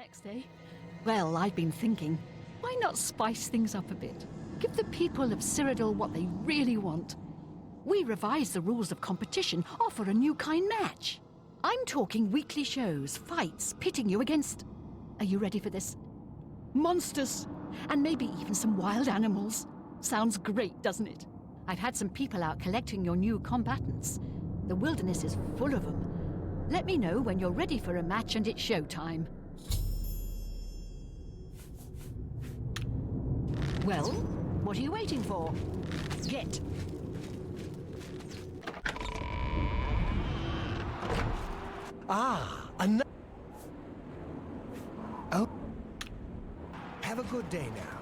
next, eh? Well, I've been thinking, why not spice things up a bit? Give the people of Cyrodil what they really want. We revise the rules of competition, offer a new kind match. I'm talking weekly shows, fights, pitting you against... Are you ready for this? Monsters! And maybe even some wild animals. Sounds great, doesn't it? I've had some people out collecting your new combatants. The wilderness is full of them. Let me know when you're ready for a match and it's showtime. Well, what are you waiting for? Get! Ah, oh. Have a good day now.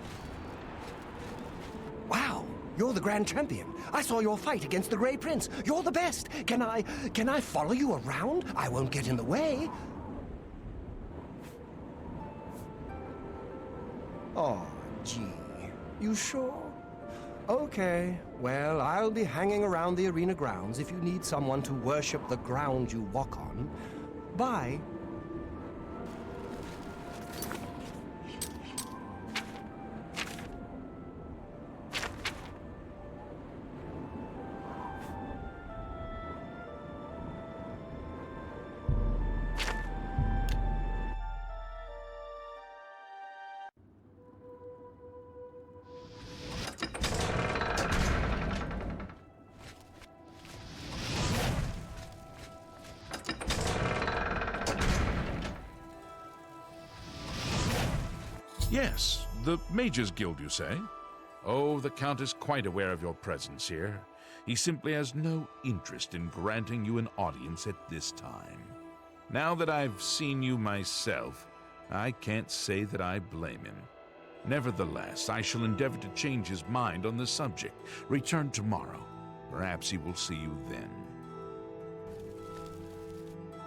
Wow, you're the Grand Champion. I saw your fight against the Grey Prince. You're the best. Can I follow you around? I won't get in the way. Oh, gee. You sure? Okay, well, I'll be hanging around the arena grounds if you need someone to worship the ground you walk on. Bye. Yes, the Mages Guild, you say? Oh, the Count is quite aware of your presence here. He simply has no interest in granting you an audience at this time. Now that I've seen you myself, I can't say that I blame him. Nevertheless, I shall endeavor to change his mind on the subject. Return tomorrow. Perhaps he will see you then.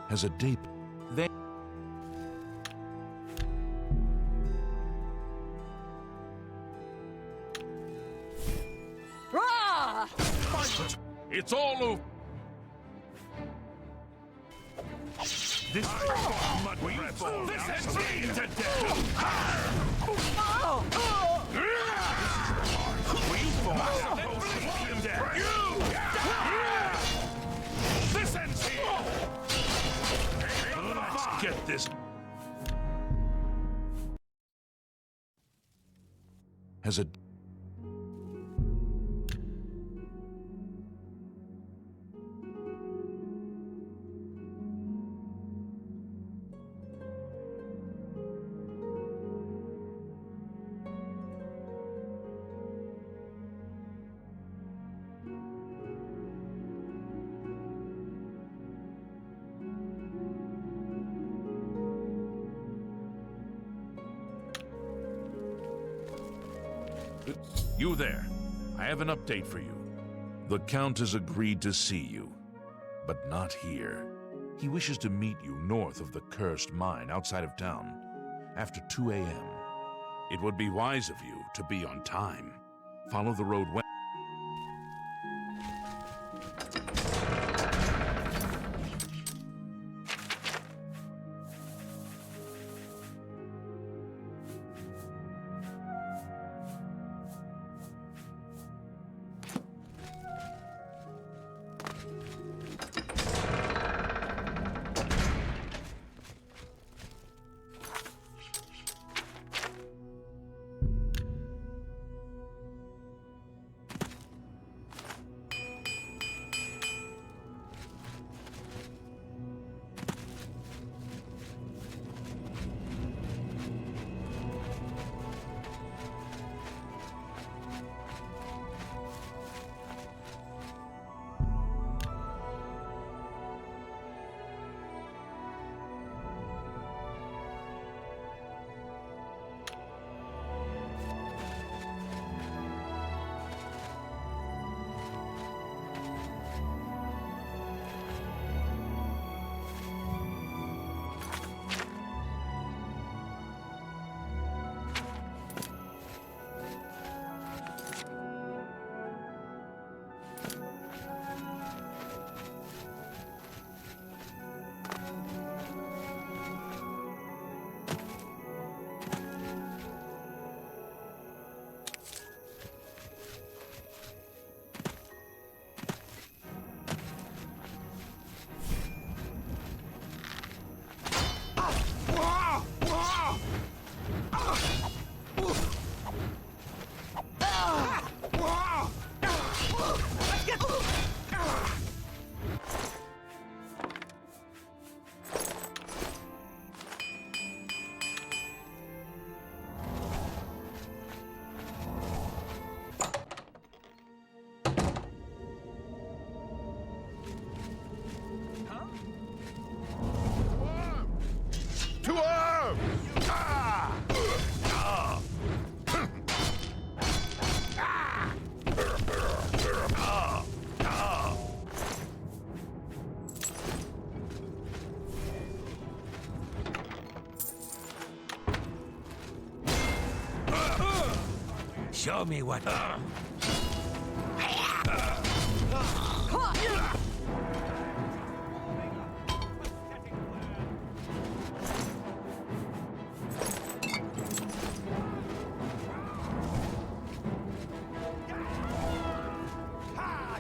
Has a date... Then... It's all over. This mud this is me to death. We him dead. This ends here. Let's get this. Has a You there. I have an update for you. The Count has agreed to see you, but not here. He wishes to meet you north of the cursed mine outside of town, after 2 a.m. It would be wise of you to be on time. Follow the road west. Show me what. Ha!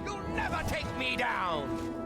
You'll never take me down!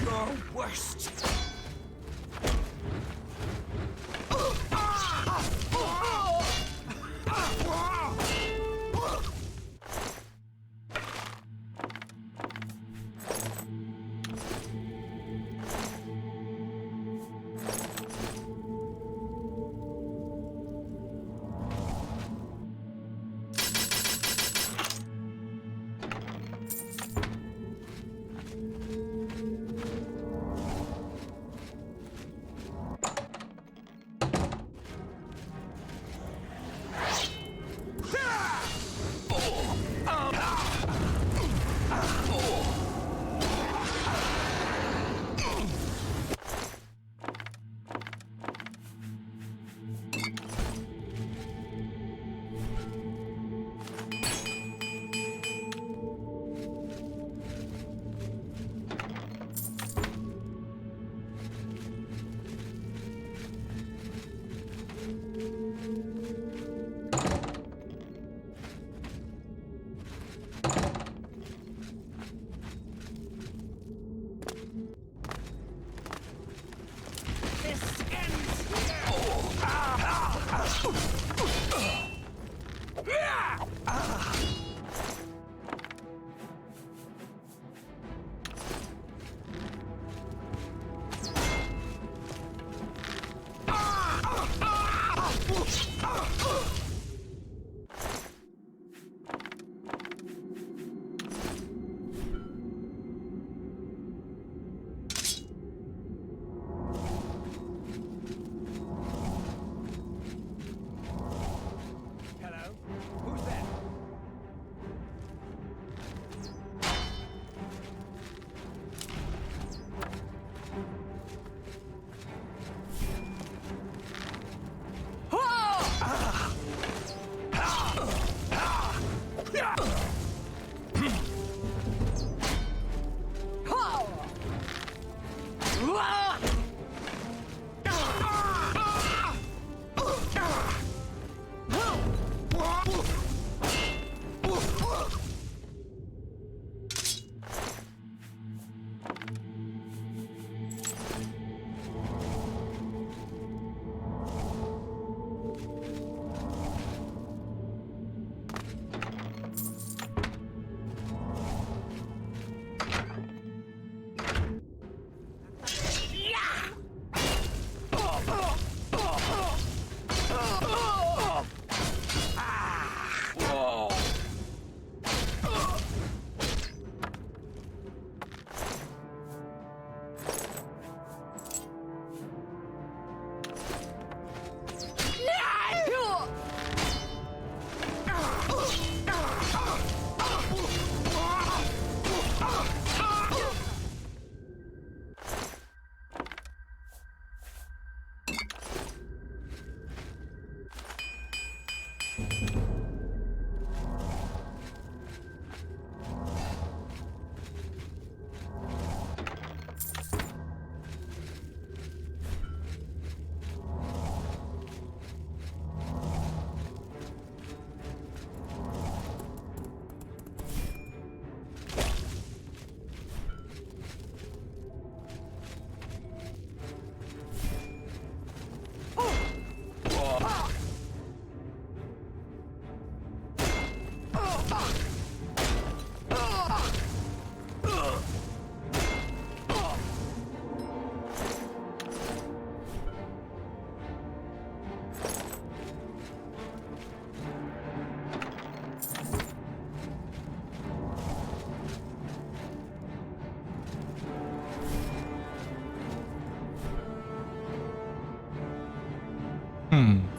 Your worst. Ha!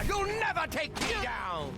You'll never take me down!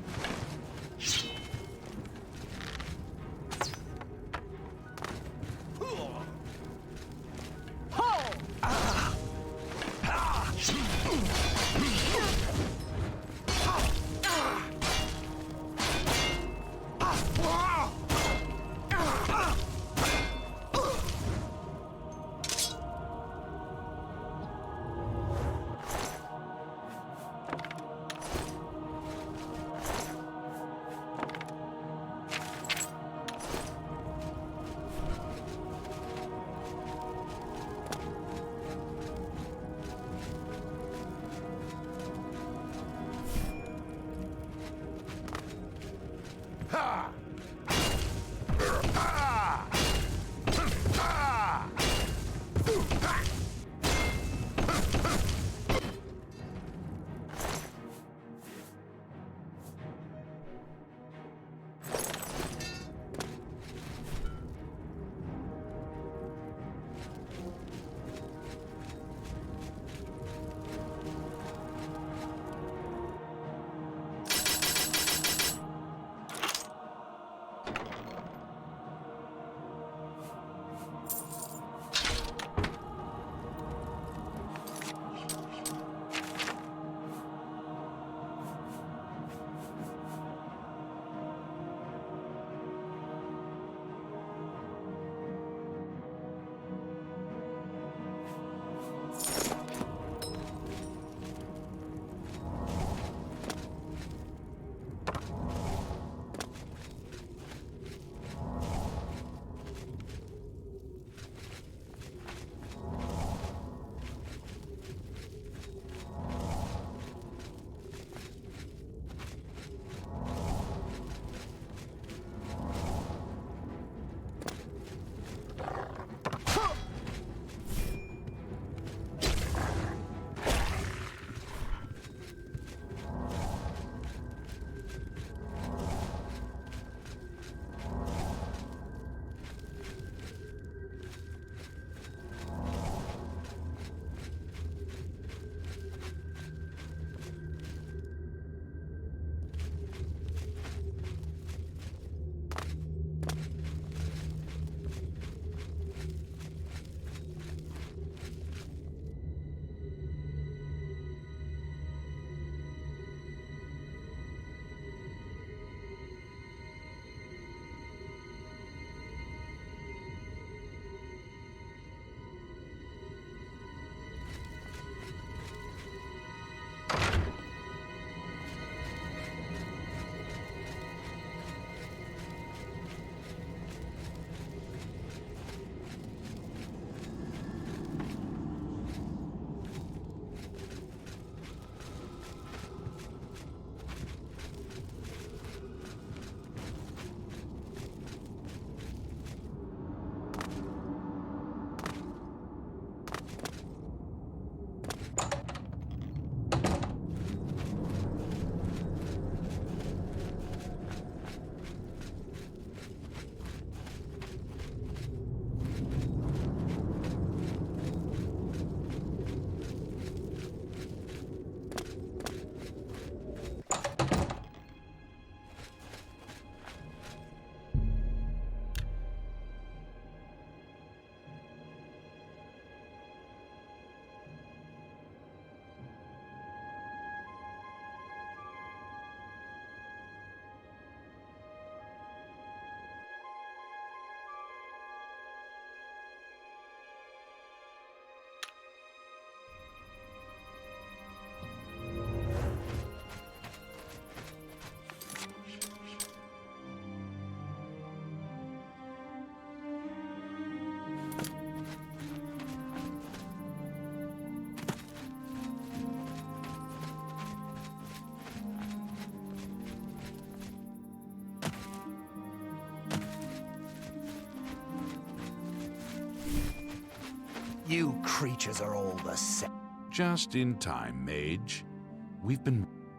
You creatures are all the same. Just in time, mage.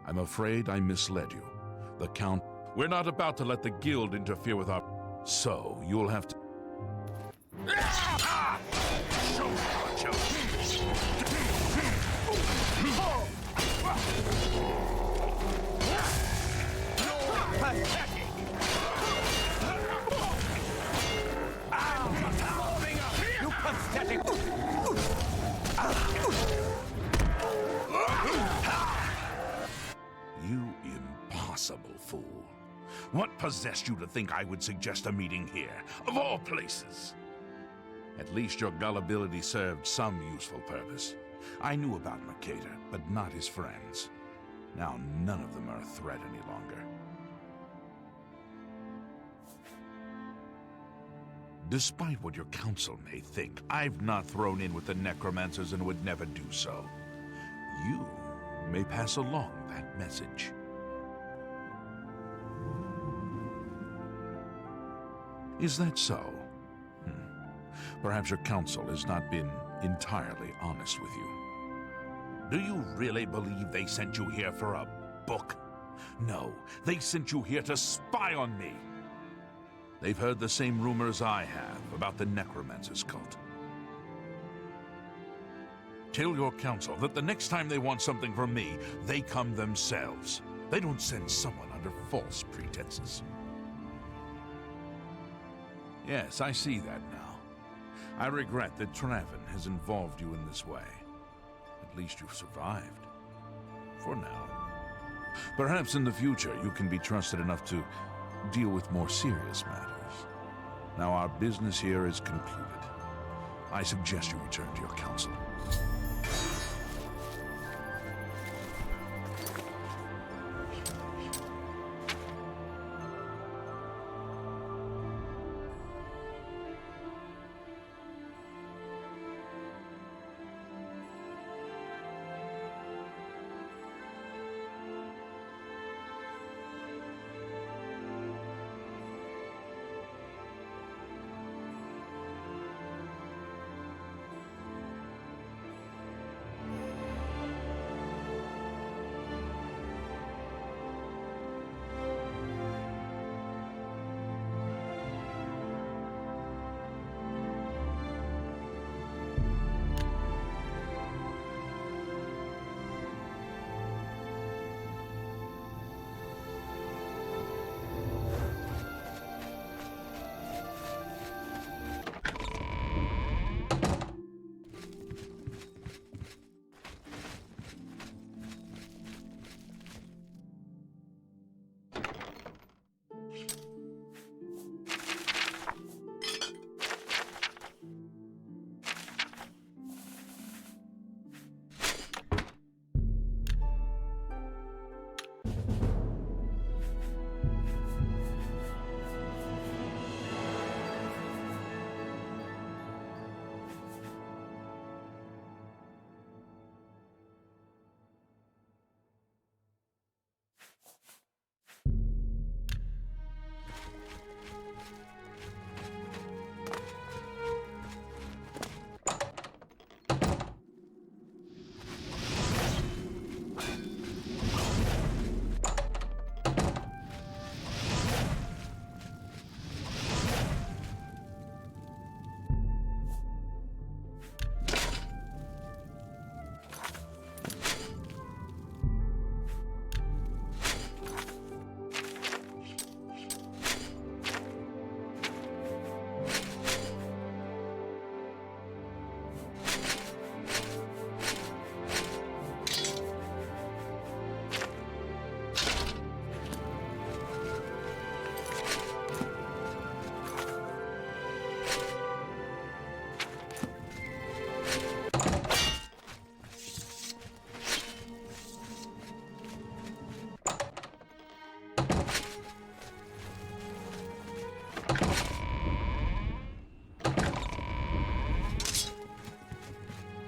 I'm afraid I misled you. The Count... We're not about to let the guild interfere with our... So, you'll have to... Pathetic! I'm just warming up! You pathetic! You impossible fool. What possessed you to think I would suggest a meeting here, of all places? At least your gullibility served some useful purpose. I knew about Mercator, but not his friends. Now none of them are a threat any longer. Despite what your council may think, I've not thrown in with the Necromancers and would never do so. You may pass along that message. Is that so? Perhaps your council has not been entirely honest with you. Do you really believe they sent you here for a book? No, they sent you here to spy on me. They've heard the same rumors I have about the Necromancers cult. Tell your council that the next time they want something from me, they come themselves. They don't send someone under false pretenses. Yes, I see that now. I regret that Traven has involved you in this way. At least you've survived. For now. Perhaps in the future you can be trusted enough to deal with more serious matters. Now our business here is concluded. I suggest you return to your council.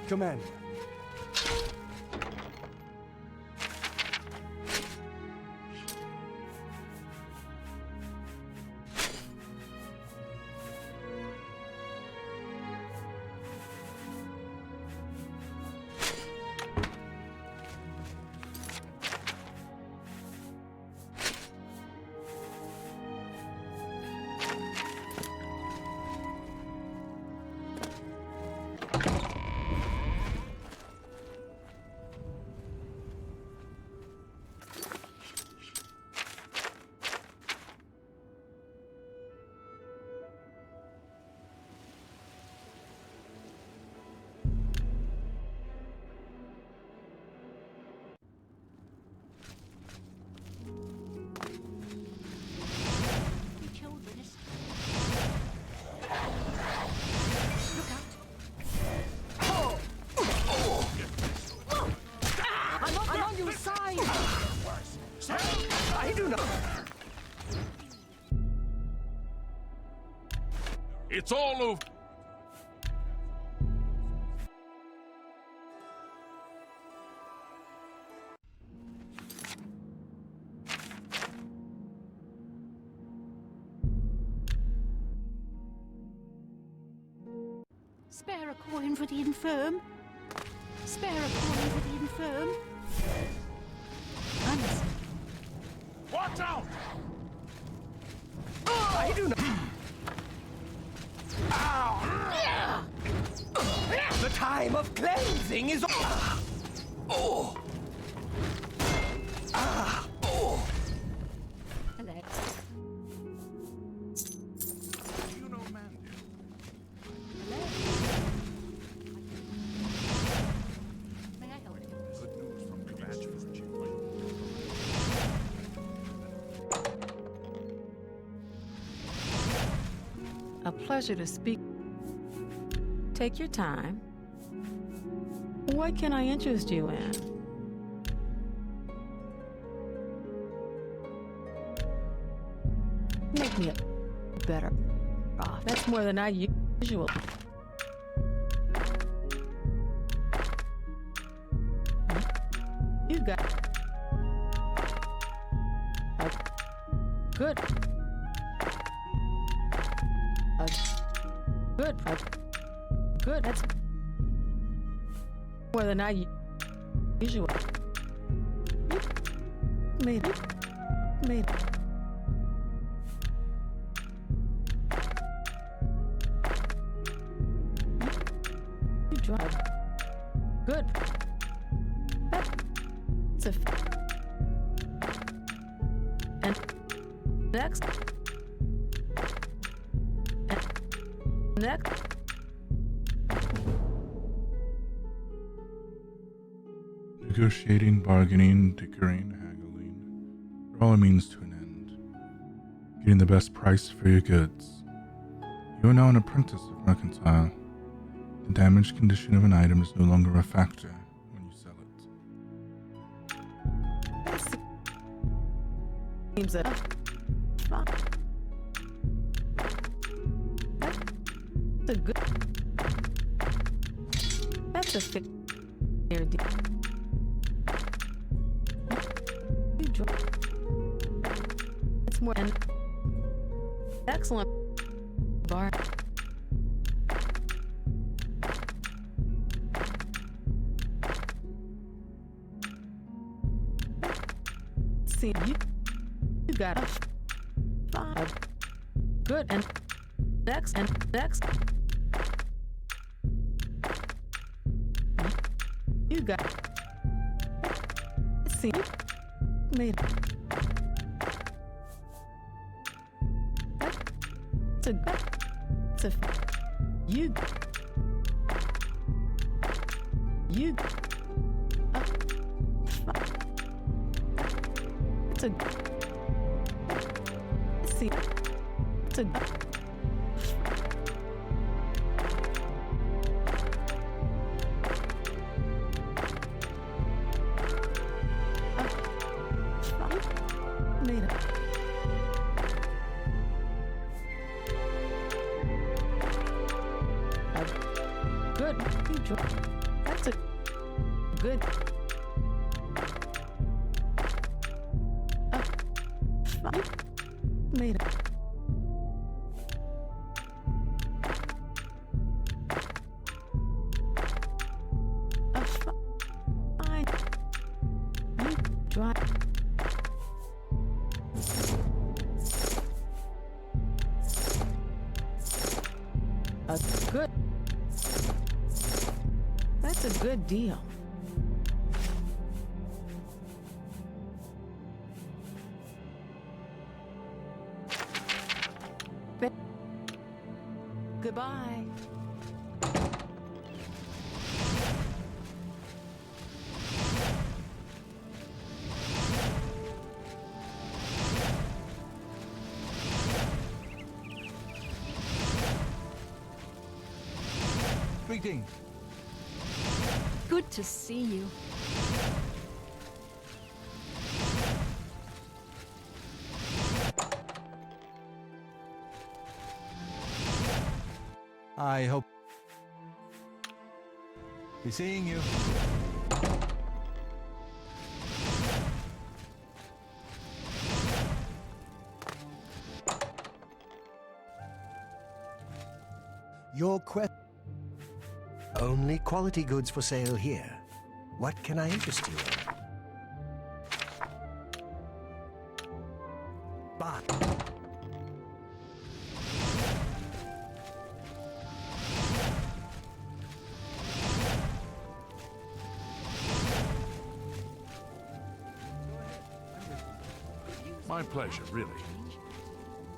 Commander. It's all over. Spare a coin for the infirm. Spare a coin for the infirm. Honestly. Watch out! I do not. The time of cleansing is. Oh. Oh. Hello. Do you know Mandy? Hello. May I help you? Good news from Comanche. A pleasure to speak. Take your time. What can I interest you in? Make me a better off. That's more than I usually. You got a good. Good. That's more than I usually. Made it. You drive. Good. That's a. And next. Next. Negotiating, bargaining, dickering, haggling are all a means to an end. Getting the best price for your goods. You are now an apprentice of mercantile. The damaged condition of an item is no longer a factor when you sell it. Seems a that's a good. That's a fair deal. You draw. It's more an excellent bar. See you got a five. Good and next. You got see made it's a you it's a see it's a made it. Good. You draw. That's a good. Made it. Fine. You draw. Good. That's a good deal. Goodbye. Greetings. Good to see you. I hope... Be seeing you. Your only quality goods for sale here. What can I interest you in? But My pleasure, really.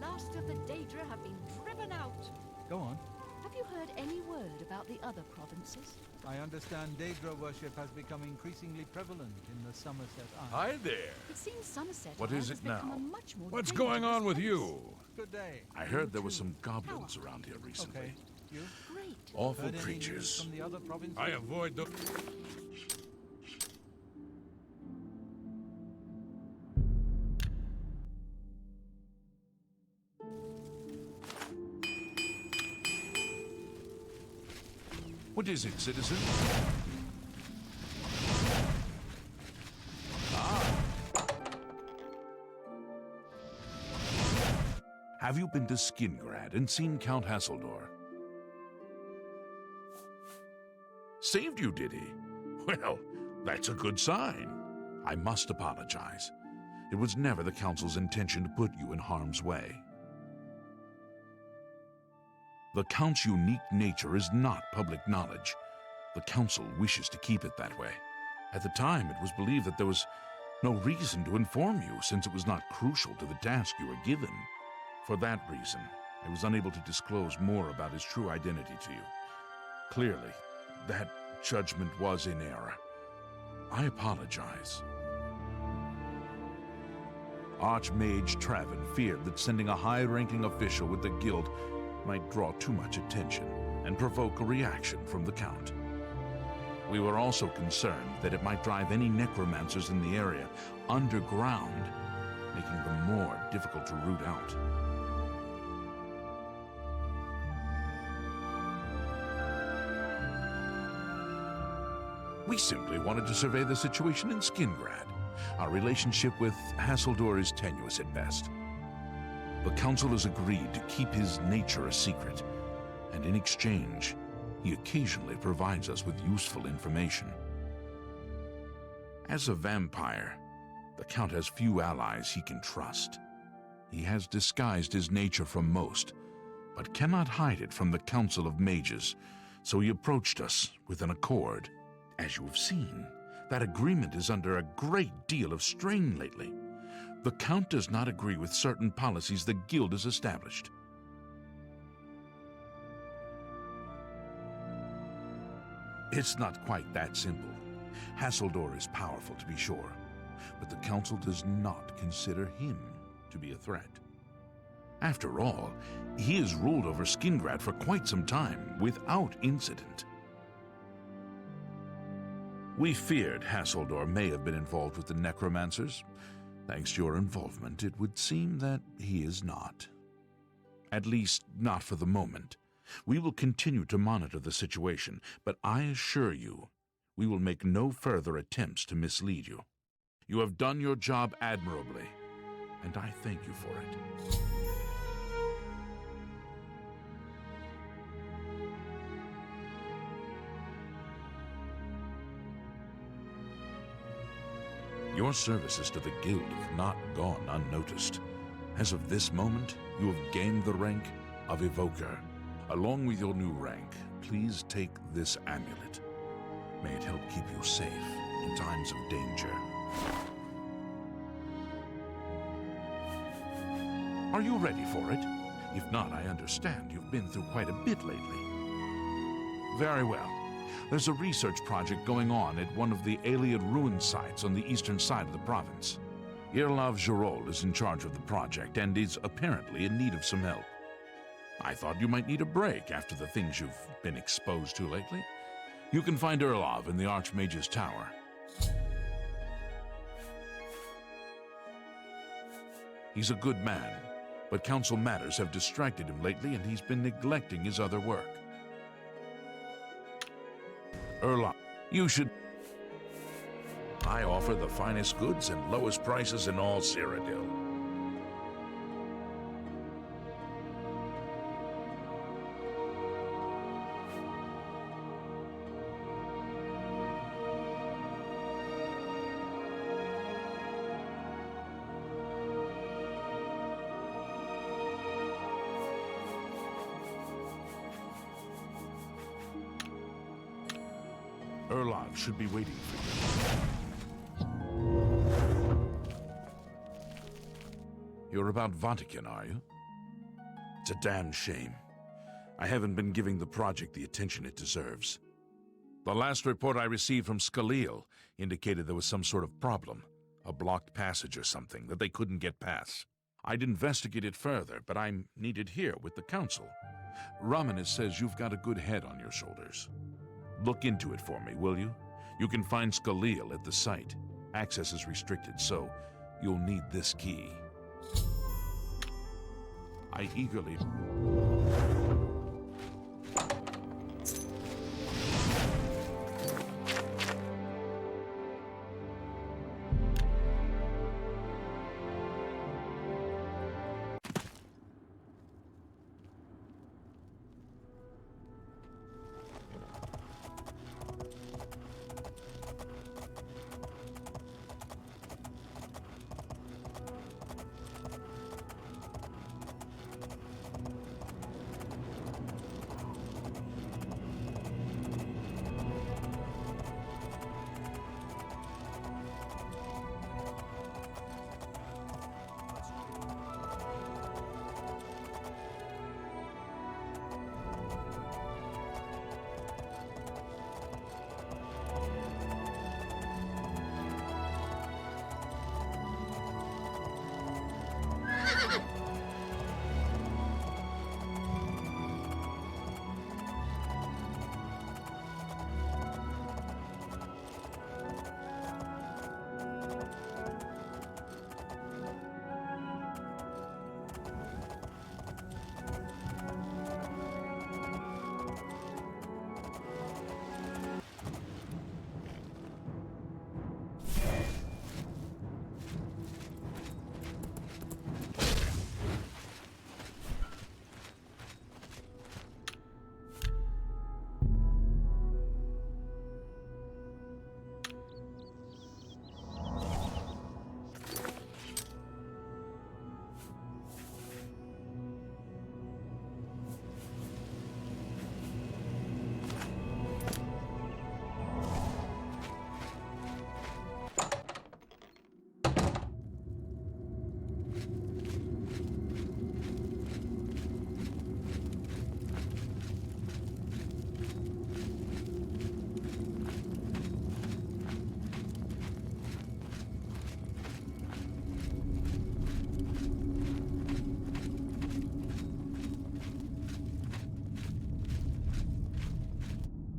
Last of the Daedra have been driven out. Go on. Have you heard any word about the other provinces? I understand Daedra worship has become increasingly prevalent in the Somerset Isles. Hi there. It seems Somerset What Isles is has it become now? a much more What's dangerous going on with place. you? Good day. I heard there were some goblins around here recently. Okay. You? Great. Awful Heard any news creatures. from the other provinces? I avoid the... What is it, citizen? Have you been to Skingrad and seen Count Hasseldor? Saved you, did he? Well, that's a good sign. I must apologize. It was never the Council's intention to put you in harm's way. The Count's unique nature is not public knowledge. The Council wishes to keep it that way. At the time, it was believed that there was no reason to inform you, since it was not crucial to the task you were given. For that reason, I was unable to disclose more about his true identity to you. Clearly, that judgment was in error. I apologize. Archmage Travin feared that sending a high-ranking official with the guild might draw too much attention and provoke a reaction from the Count. We were also concerned that it might drive any necromancers in the area underground, making them more difficult to root out. We simply wanted to survey the situation in Skingrad. Our relationship with Hasseldor is tenuous at best. The Council has agreed to keep his nature a secret, and in exchange, he occasionally provides us with useful information. As a vampire, the Count has few allies he can trust. He has disguised his nature from most, but cannot hide it from the Council of Mages, so he approached us with an accord. As you have seen, that agreement is under a great deal of strain lately. The Count does not agree with certain policies the Guild has established. It's not quite that simple. Hasseldor is powerful, to be sure, but the Council does not consider him to be a threat. After all, he has ruled over Skingrad for quite some time, without incident. We feared Hasseldor may have been involved with the Necromancers. Thanks to your involvement, it would seem that he is not. At least, not for the moment. We will continue to monitor the situation, but I assure you, we will make no further attempts to mislead you. You have done your job admirably, and I thank you for it. Your services to the Guild have not gone unnoticed. As of this moment, you have gained the rank of Evoker. Along with your new rank, please take this amulet. May it help keep you safe in times of danger. Are you ready for it? If not, I understand you've been through quite a bit lately. Very well. There's a research project going on at one of the Aliad ruin sites on the eastern side of the province. Irlav Jirol is in charge of the project and is apparently in need of some help. I thought you might need a break after the things you've been exposed to lately. You can find Irlav in the Archmage's Tower. He's a good man, but council matters have distracted him lately and he's been neglecting his other work. Erla, you should... I offer the finest goods and lowest prices in all Cyrodil. Erlov should be waiting for you. You're about Vatican, are you? It's a damn shame. I haven't been giving the project the attention it deserves. The last report I received from Cyrodil indicated there was some sort of problem, a blocked passage or something that they couldn't get past. I'd investigate it further, but I'm needed here with the council. Romanus says you've got a good head on your shoulders. Look into it for me, will you? You can find Cyrodil at the site. Access is restricted, so you'll need this key. I eagerly...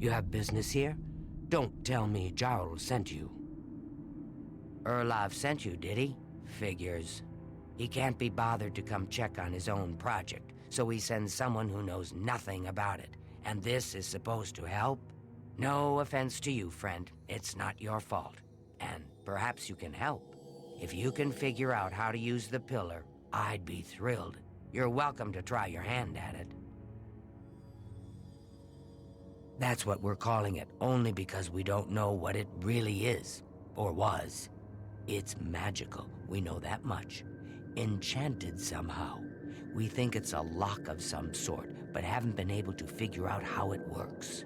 You have business here? Don't tell me Jarl sent you. Erlov sent you, did he? Figures. He can't be bothered to come check on his own project, so he sends someone who knows nothing about it. And this is supposed to help? No offense to you, friend. It's not your fault. And perhaps you can help. If you can figure out how to use the pillar, I'd be thrilled. You're welcome to try your hand at it. That's what we're calling it, only because we don't know what it really is, or was. It's magical, we know that much. Enchanted somehow. We think it's a lock of some sort, but haven't been able to figure out how it works.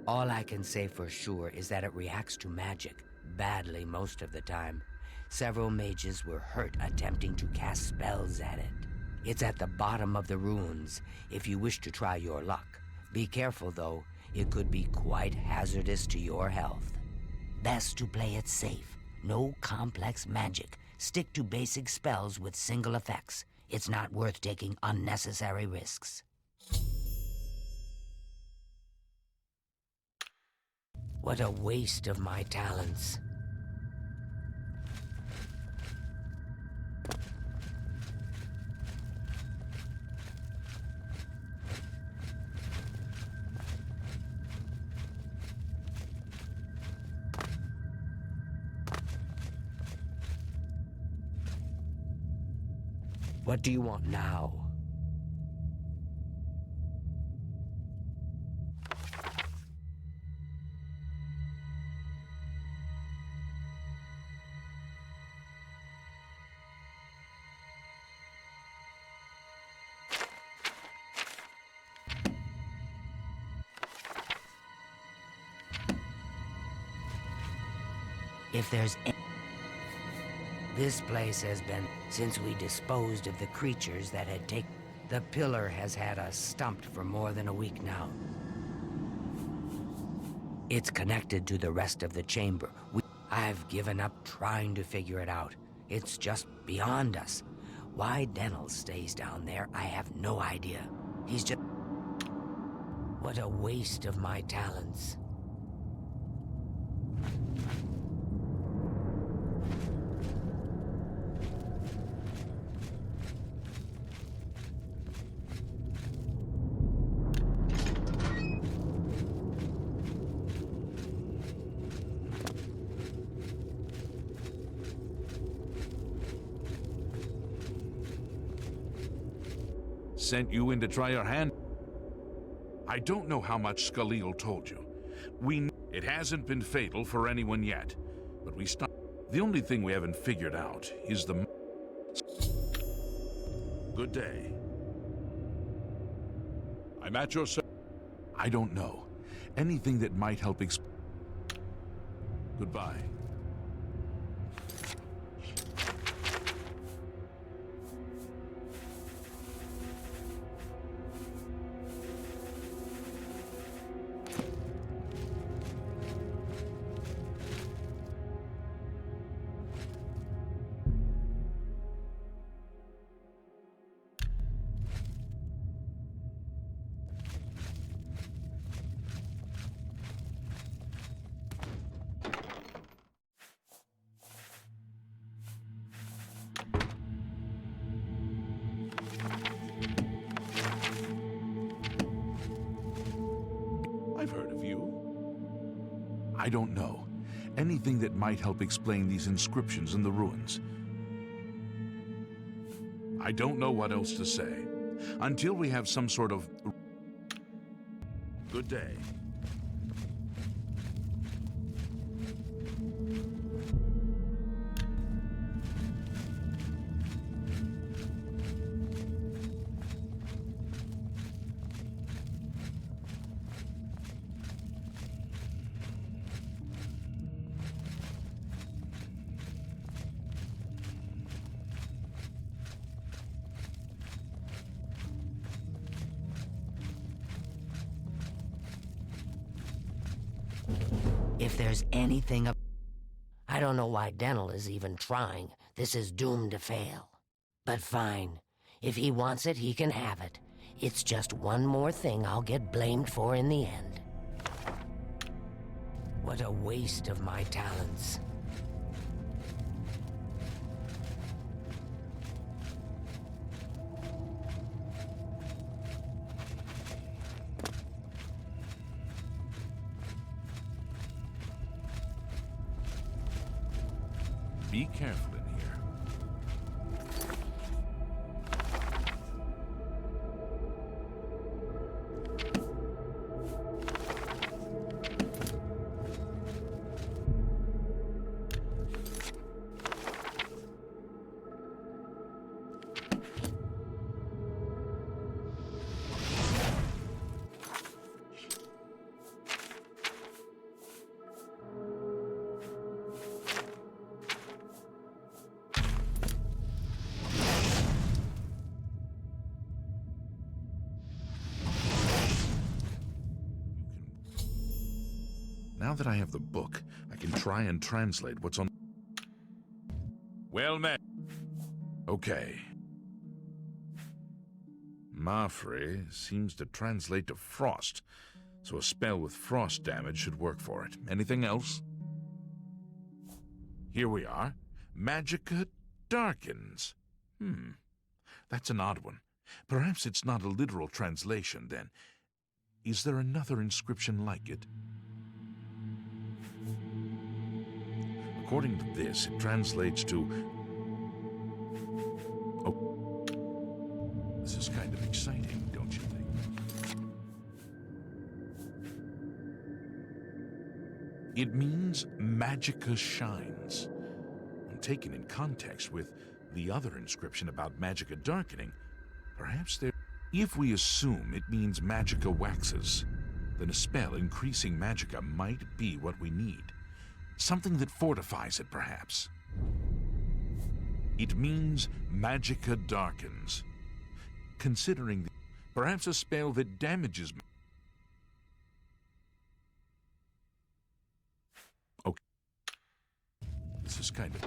All I can say for sure is that it reacts to magic, badly most of the time. Several mages were hurt attempting to cast spells at it. It's at the bottom of the ruins, if you wish to try your luck. Be careful though. It could be quite hazardous to your health. Best to play it safe. No complex magic. Stick to basic spells with single effects. It's not worth taking unnecessary risks. What a waste of my talents. What do you want now? If there's this place has been since we disposed of the creatures that had taken. The pillar has had us stumped for more than a week now. It's connected to the rest of the chamber. I've given up trying to figure it out. It's just beyond us. Why Denel stays down there, I have no idea. He's just... What a waste of my talents. Sent you in to try your hand. I don't know how much Skalil told you. It hasn't been fatal for anyone yet, but we stopped. The only thing we haven't figured out is the... Good day. I'm at your service. I don't know. Anything that might help Goodbye. I've heard of you. I don't know. Anything that might help explain these inscriptions in the ruins. I don't know what else to say. Until we have some sort of... Good day. If there's anything I don't know why Denel is even trying. This is doomed to fail. But fine. If he wants it, he can have it. It's just one more thing I'll get blamed for in the end. What a waste of my talents. Be careful in here. Now that I have the book, I can try and translate what's on... Well met. Okay. Mafre seems to translate to frost, so a spell with frost damage should work for it. Anything else? Here we are. Magicka darkens. That's an odd one. Perhaps it's not a literal translation, then. Is there another inscription like it? According to this, it translates to... Oh. It means magicka shines. When taken in context with the other inscription about magicka darkening, perhaps there... If we assume it means magicka waxes, then a spell increasing magicka might be what we need. Something that fortifies it, perhaps. It means magicka darkens. Considering perhaps a spell that damages... Okay. This is kind of...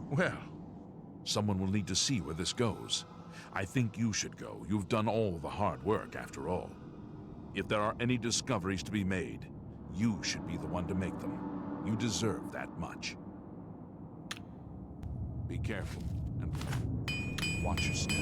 Well, someone will need to see where this goes. I think you should go. You've done all the hard work, after all. If there are any discoveries to be made, you should be the one to make them. You deserve that much. Be careful, and watch your step.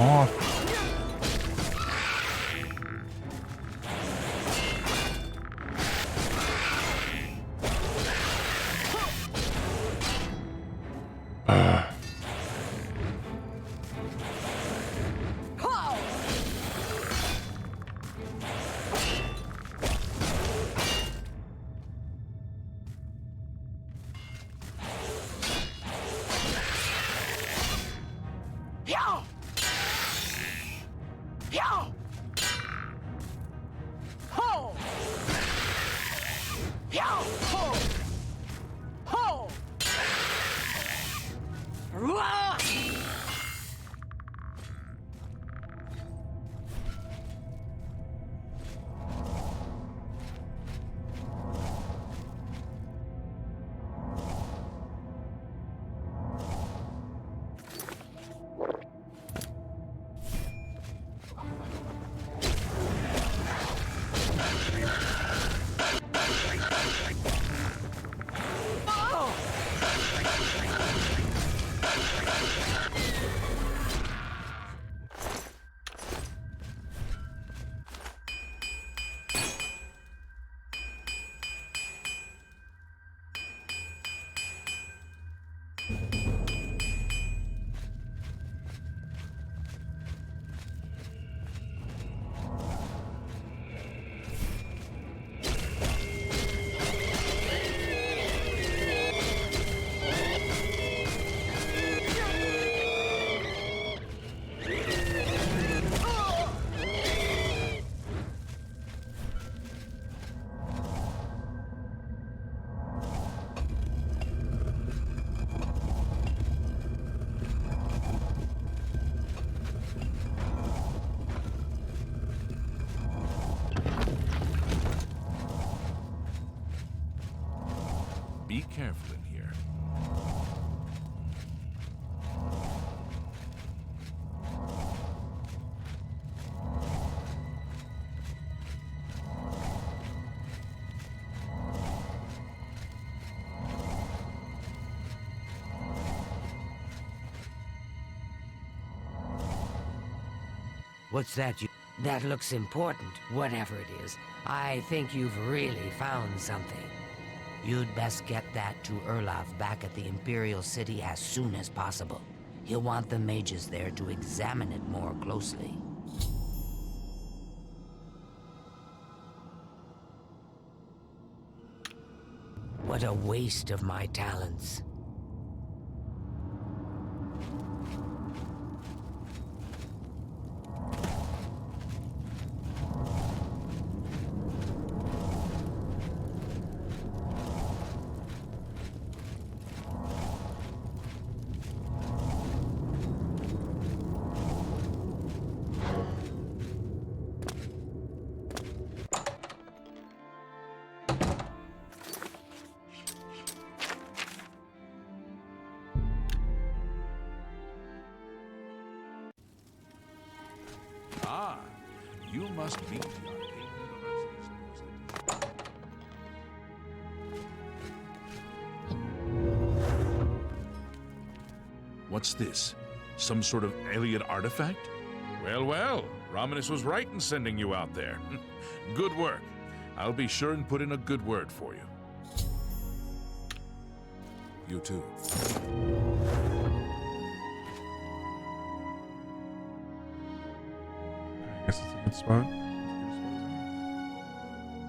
off. Be careful in here. What's that? That looks important, whatever it is. I think you've really found something. You'd best get that to Erlaf back at the Imperial City as soon as possible. He'll want the mages there to examine it more closely. What a waste of my talents. Ah, you must be the Arcane University's newest addition. What's this? Some sort of alien artifact? Well, well, Romanus was right in sending you out there. Good work. I'll be sure and put in a good word for you. You too. I guess it's a good spot.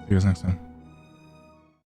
See you guys next time.